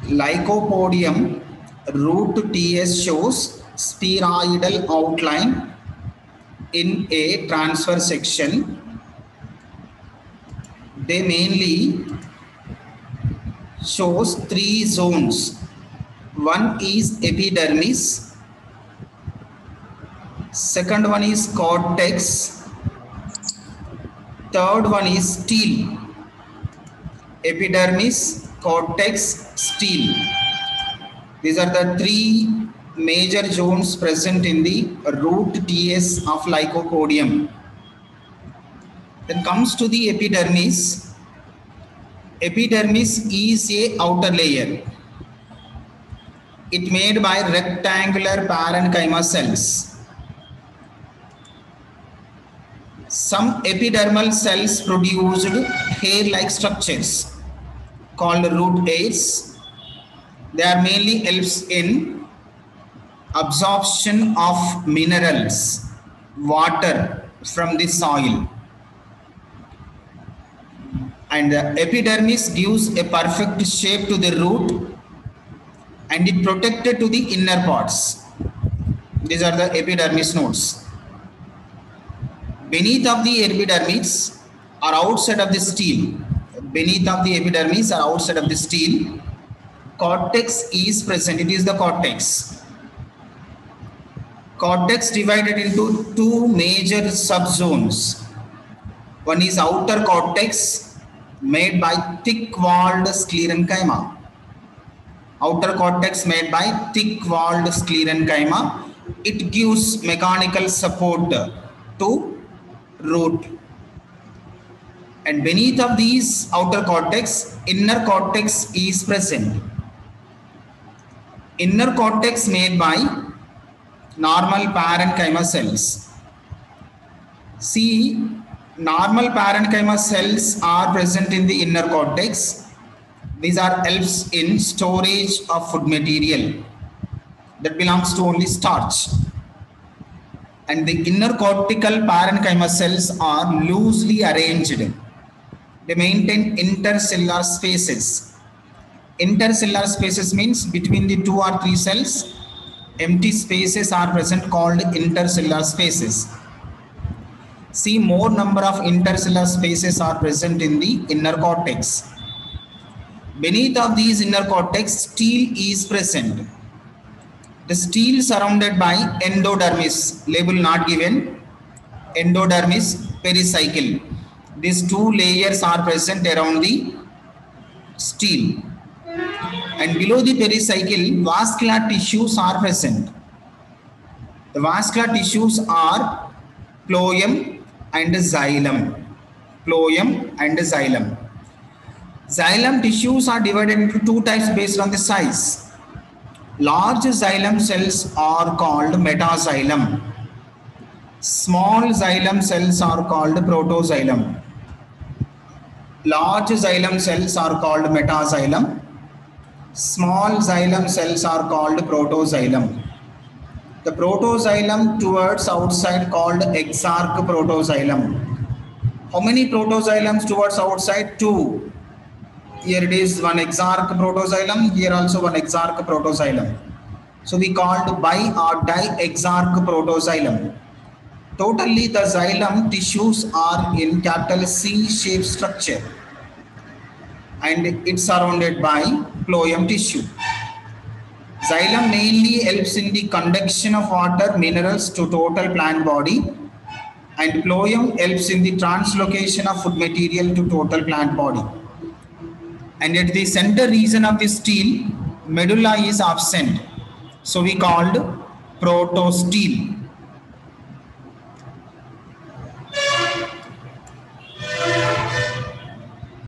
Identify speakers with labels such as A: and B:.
A: Lycopodium root TS shows spheroidal outline in a transfer section. They mainly shows three zones. One is epidermis, second one is cortex, third one is stele. Epidermis, cortex, stele. These are the three major zones present in the root TS of Lycopodium. Then comes to the epidermis. Epidermis is a outer layer. It made by rectangular parenchyma cells. Some epidermal cells produced hair-like structures called root hairs. They are mainly helps in absorption of minerals, water from the soil. And the epidermis gives a perfect shape to the root and it protected to the inner parts. These are the epidermis nodes. Beneath of the epidermis or outside of the stele, beneath of the epidermis or outside of the stele, cortex is present. It is the cortex. Cortex divided into two major subzones. One is outer cortex made by thick-walled sclerenchyma. Outer cortex made by thick-walled sclerenchyma. It gives mechanical support to root. And beneath of these outer cortex, inner cortex is present. Inner cortex made by normal parenchyma cells. See, normal parenchyma cells are present in the inner cortex. These are helps in storage of food material that belongs to only starch. And the inner cortical parenchyma cells are loosely arranged. They maintain intercellular spaces. Intercellular spaces means between the two or three cells, empty spaces are present called intercellular spaces. See, more number of intercellular spaces are present in the inner cortex. Beneath of these inner cortex, stele is present. The stele surrounded by endodermis, label not given, endodermis, pericycle. These two layers are present around the stele. And below the pericycle, vascular tissues are present. The vascular tissues are phloem and xylem. Phloem and xylem. Xylem tissues are divided into two types based on the size. Large xylem cells are called metaxylem. Small xylem cells are called protoxylem. Large xylem cells are called metaxylem. Small xylem cells are called protoxylem. The protoxylem towards outside called exarch protoxylem. How many protoxylems towards outside? Two. Here it is one exarch protoxylem, here also one exarch protoxylem. So we called bi or di-exarch protoxylem. Totally the xylem tissues are in capital C shaped structure and it's surrounded by phloem tissue. Xylem mainly helps in the conduction of water, minerals to total plant body, and phloem helps in the translocation of food material to total plant body. And at the center region of the stele, medulla is absent. So we called protostele.